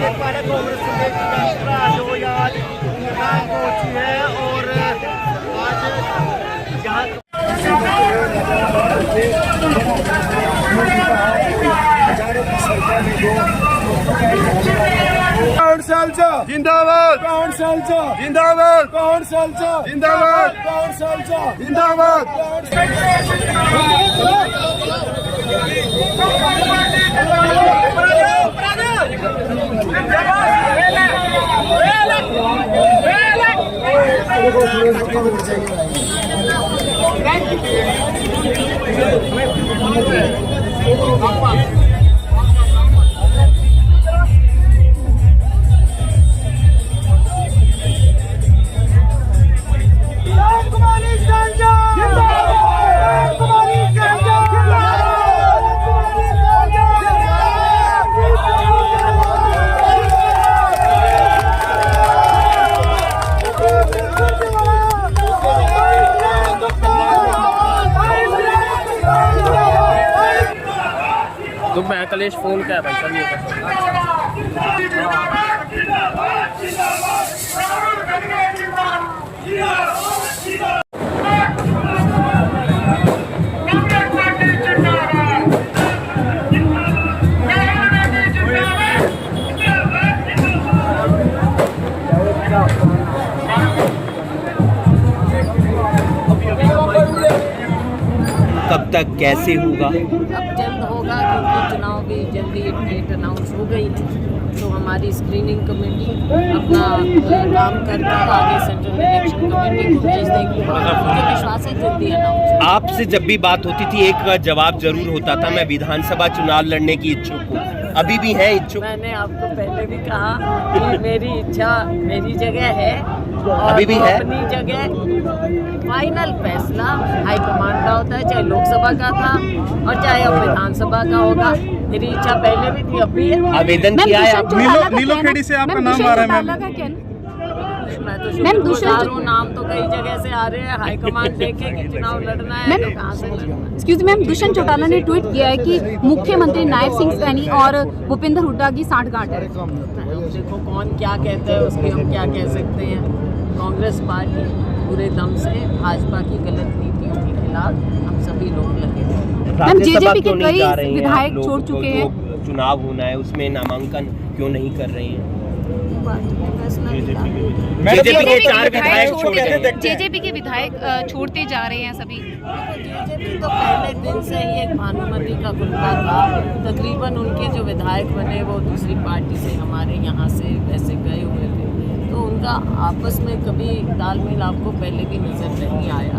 कांग्रेस की यात्रा जो आज यहाँ पहुंची है और आज यहाँ जिंदाबाद जिंदाबाद जिंदाबाद जिंदाबाद। तो मैं कलेश फोन कर भाई सर कब तक कैसे होगा? अब जल्द होगा क्योंकि चुनाव भी जल्दी डेट अनाउंस हो गई थी, तो हमारी स्क्रीनिंग कमेटी अपना काम करके आगे सेंट्रल इलेक्शन कमेटी को भेज देगी। मुझे विश्वास है जल्दी अनाउंस। आपसे जब भी बात होती थी एक का जवाब जरूर होता था, मैं विधानसभा चुनाव लड़ने की इच्छुक हूँ। अभी भी है इच्छुक? मैंने आपको पहले भी कहा कि मेरी इच्छा मेरी जगह है और अभी भी है अपनी जगह। फाइनल फैसला हाईकमांड का होता है, चाहे लोकसभा का था और चाहे अब विधानसभा का होगा। मेरी इच्छा पहले भी थी, अब भी है। आवेदन किया है आप? नीलो खेड़ी से आपका नाम आ रहा है मैं तो शुक्र नाम तो कई जगह से आ रहे हैं। हाईकमांड देखे कि चुनाव लड़ना है तो कहाँ से लड़ना है। एक्सक्यूज मैम, दुष्यंत चौटाला ने ट्वीट किया है कि मुख्यमंत्री नायब सिंह सैनी और भूपेंद्र हुड्डा की सांठगांठ है। देखो कौन क्या कहता है उसकी हम क्या कह सकते हैं। कांग्रेस पार्टी पूरे दम से भाजपा की गलत नीतियों के खिलाफ हम सभी लोग लगे हैं। मैम जेजेपी के कई विधायक छोड़ चुके हैं। चुनाव होना है उसमें नामांकन क्यों नहीं कर रहे हैं? जेजेपी के 4 विधायक छोड़ते, जेजेपी के विधायक छोड़ते जा रहे हैं सभी। जेजेपी तो पहले दिन से ही एक भानुमति का गुंडा था। तकरीबन उनके जो विधायक बने वो दूसरी पार्टी से हमारे यहाँ से वैसे गए हुए थे, तो उनका आपस में कभी तालमेल आपको पहले भी नजर नहीं आया।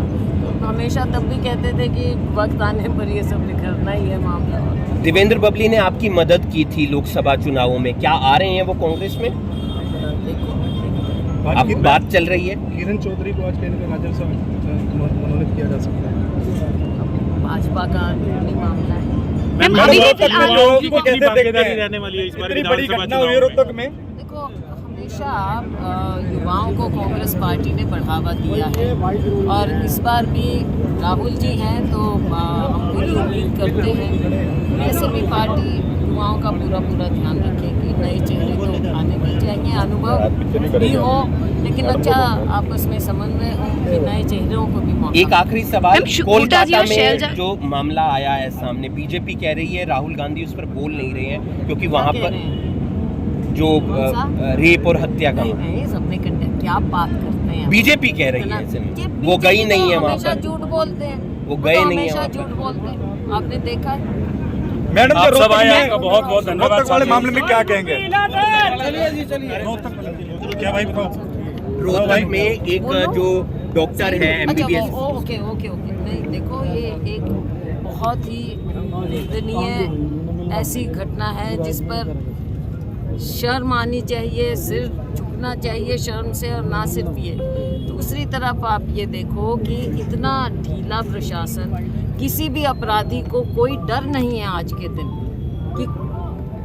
तो हमेशा तब भी कहते थे कि वक्त आने पर ये सब निखरना ही है मामला। देवेंद्र बबली ने आपकी मदद की थी लोकसभा चुनावों में, क्या आ रहे हैं वो कांग्रेस में? अब बात चल रही है किरण चौधरी को आज कहने का नजर से मनोनीत किया जा सकता है। भाजपा का अंदरूनी मामला है। देखो हमेशा युवाओं को कांग्रेस पार्टी ने बढ़ावा दिया है और इस बार भी राहुल जी हैं तो हम पूरी उम्मीद करते हैं वैसे भी पार्टी युवाओं का पूरा ध्यान रखेगी। नए चेहरे को उठाने मिल जाएंगे, अनुभव भी हो लेकिन अच्छा आपस में समन्वय हो कि नए चेहरों को भी मौका। एक आखिरी सवाल, कोलकाता में जो मामला आया है सामने, बीजेपी कह रही है राहुल गांधी उस पर बोल नहीं रहे हैं क्योंकि वहाँ पर जो रेप और हत्या का सबने कंटेक्ट, क्या बात करते हैं? बीजेपी कह रही है वो गई नहीं है वहाँ पर, झूठ बोलते हैं, वो गए नहीं है, झूठ बोलते हैं। आपने देखा है मैडम आप सब आए, आपका बहुत धन्यवाद। वाले मामले में क्या कहेंगे? क्या भाई बताओ। रोहतक में एक जो डॉक्टर है MBBS। ओके नहीं देखो ये एक बहुत ही निंदनीय ऐसी घटना है जिस पर शर्म आनी चाहिए, सिर झुकना चाहिए शर्म से। और ना सिर्फ ये, दूसरी तरफ आप ये देखो कि इतना ढीला प्रशासन, किसी भी अपराधी को कोई डर नहीं है आज के दिन कि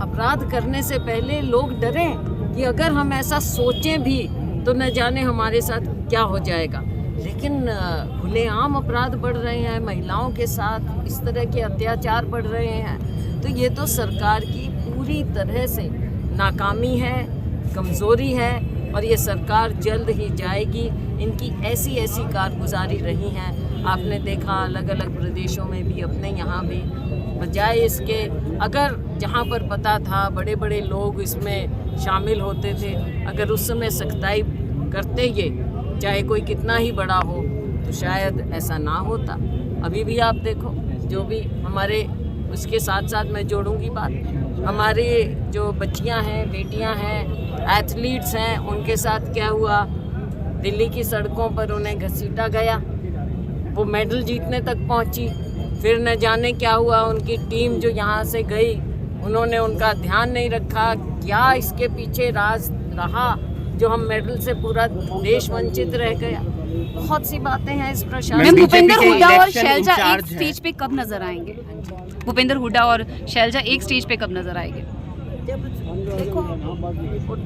अपराध करने से पहले लोग डरें कि अगर हम ऐसा सोचें भी तो न जाने हमारे साथ क्या हो जाएगा। लेकिन खुलेआम अपराध बढ़ रहे हैं, महिलाओं के साथ इस तरह के अत्याचार बढ़ रहे हैं। तो ये तो सरकार की पूरी तरह से नाकामी है, कमज़ोरी है और ये सरकार जल्द ही जाएगी। इनकी ऐसी ऐसी कारगुजारी रही हैं, आपने देखा अलग अलग प्रदेशों में भी, अपने यहाँ भी। बजाय इसके, अगर जहाँ पर पता था बड़े बड़े लोग इसमें शामिल होते थे, अगर उस समय सख्ताई करते ये, चाहे कोई कितना ही बड़ा हो, तो शायद ऐसा ना होता। अभी भी आप देखो, जो भी हमारे, उसके साथ साथ मैं जोड़ूंगी बात, हमारे जो बच्चियां हैं, बेटियां हैं, एथलीट्स हैं, उनके साथ क्या हुआ? दिल्ली की सड़कों पर उन्हें घसीटा गया, वो मेडल जीतने तक पहुंची, फिर न जाने क्या हुआ, उनकी टीम जो यहाँ से गई, उन्होंने उनका ध्यान नहीं रखा। क्या इसके पीछे राज रहा जो हम मेडल से पूरा देश वंचित रह गया? बहुत सी बातें हैं इस प्रशासन। मैम, भूपेंद्र के हुड्डा और इलेक्शन शैलजा एक इंचार्ज स्टेज पे कब नजर आएंगे? भूपेंद्र हुड्डा और शैलजा एक स्टेज पे कब नजर आएंगे? जब देखो,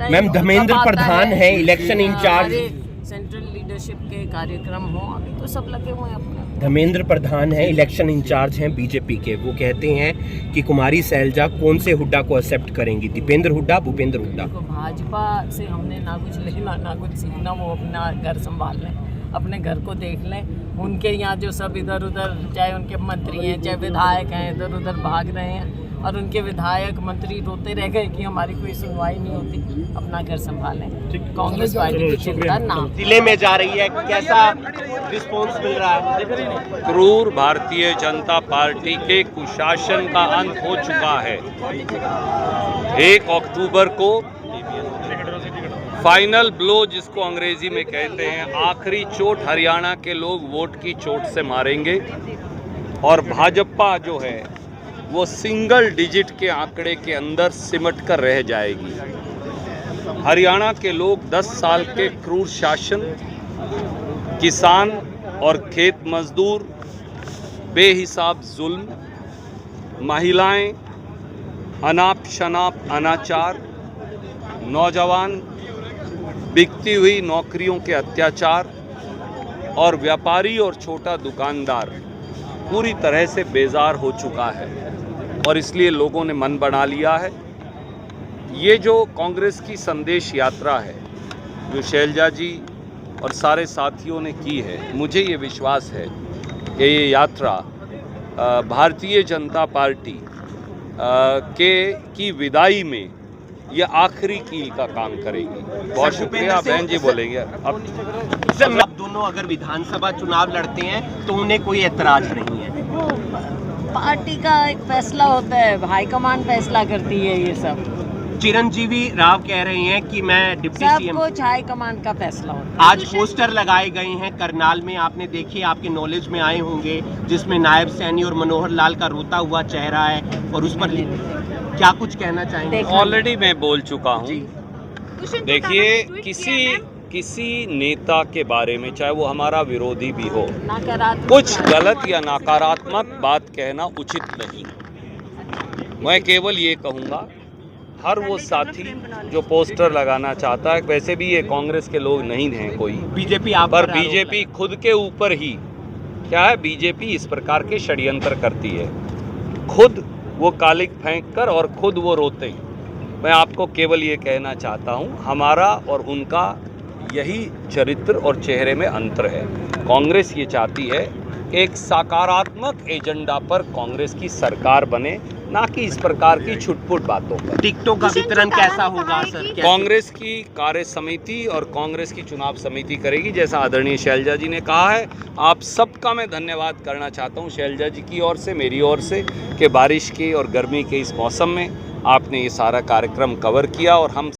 मैम, धर्मेंद्र प्रधान है इलेक्शन इंचार्ज। सेंट्रल लीडरशिप के कार्यक्रम हो, अभी तो सब लगे हुए हैं अपने। धर्मेंद्र प्रधान है इलेक्शन इंचार्ज हैं बीजेपी के। वो कहते हैं कि कुमारी शैलजा कौन से हुड्डा को एक्सेप्ट करेंगी, दीपेंद्र हुड्डा, भूपेंद्र हुड्डा? तो भाजपा से हमने ना कुछ लेना ना कुछ सीखना, वो अपना घर संभाल लें, अपने घर को देख लें। उनके यहाँ जो सब इधर उधर, चाहे उनके मंत्री हैं, चाहे विधायक हैं, इधर उधर भाग रहे हैं, और उनके विधायक मंत्री रोते रह गए कि हमारी कोई सुनवाई नहीं होती। अपना घर संभालें, कांग्रेस पार्टी की चिंता ना। जिले में जा रही है, कैसा रिस्पॉन्स मिल रहा है? क्रूर भारतीय जनता पार्टी के कुशासन का अंत हो चुका है। 1 अक्टूबर को फाइनल ब्लो, जिसको अंग्रेजी में कहते हैं, आखिरी चोट हरियाणा के लोग वोट की चोट से मारेंगे और भाजपा जो है वो सिंगल डिजिट के आंकड़े के अंदर सिमट कर रह जाएगी। हरियाणा के लोग 10 साल के क्रूर शासन, किसान और खेत मजदूर, बेहिसाब जुल्म, महिलाएं, अनाप शनाप अनाचार, नौजवान बिकती हुई नौकरियों के अत्याचार और व्यापारी और छोटा दुकानदार पूरी तरह से बेजार हो चुका है और इसलिए लोगों ने मन बना लिया है। ये जो कांग्रेस की संदेश यात्रा है, जो शैलजा जी और सारे साथियों ने की है, मुझे ये विश्वास है कि ये यात्रा भारतीय जनता पार्टी की विदाई में ये आखिरी कील का काम करेगी। बहुत शुक्रिया। बहन जी बोलेंगे अब। दोनों अगर विधानसभा चुनाव लड़ते हैं तो उन्हें कोई ऐतराज नहीं है। पार्टी का एक फैसला होता है, हाईकमान फैसला करती है ये सब। चिरंजीवी राव कह रहे हैं कि मैं डिप्टी सब सीएम। कुछ हाईकमान का फैसला होता है। आज पोस्टर लगाए गए हैं करनाल में, आपने देखे, आपके नॉलेज में आए होंगे, जिसमें नायब सैनी और मनोहर लाल का रोता हुआ चेहरा है और उस पर क्या कुछ कहना चाहेंगे? ऑलरेडी मैं बोल चुका हूँ। देखिए, किसी नेता के बारे में, चाहे वो हमारा विरोधी भी हो, कुछ गलत या नकारात्मक बात कहना उचित नहीं। मैं केवल ये कहूँगा, हर वो साथी जो पोस्टर लगाना चाहता है, वैसे भी ये कांग्रेस के लोग नहीं हैं कोई, बीजेपी आप पर बीजेपी खुद के ऊपर ही क्या है, बीजेपी इस प्रकार के षड्यंत्र करती है, खुद वो कालिक फेंक कर और खुद वो रोते हैं। मैं आपको केवल ये कहना चाहता हूँ, हमारा और उनका यही चरित्र और चेहरे में अंतर है। कांग्रेस ये चाहती है एक सकारात्मक एजेंडा पर कांग्रेस की सरकार बने, ना कि इस प्रकार की छुटपुट बातों पर। टिकटों का वितरण कैसा होगा सर? कांग्रेस की कार्य समिति और कांग्रेस की चुनाव समिति करेगी, जैसा आदरणीय शैलजा जी ने कहा है। आप सबका मैं धन्यवाद करना चाहता हूं, शैलजा जी की ओर से, मेरी ओर से, कि बारिश के और गर्मी के इस मौसम में आपने ये सारा कार्यक्रम कवर किया और हम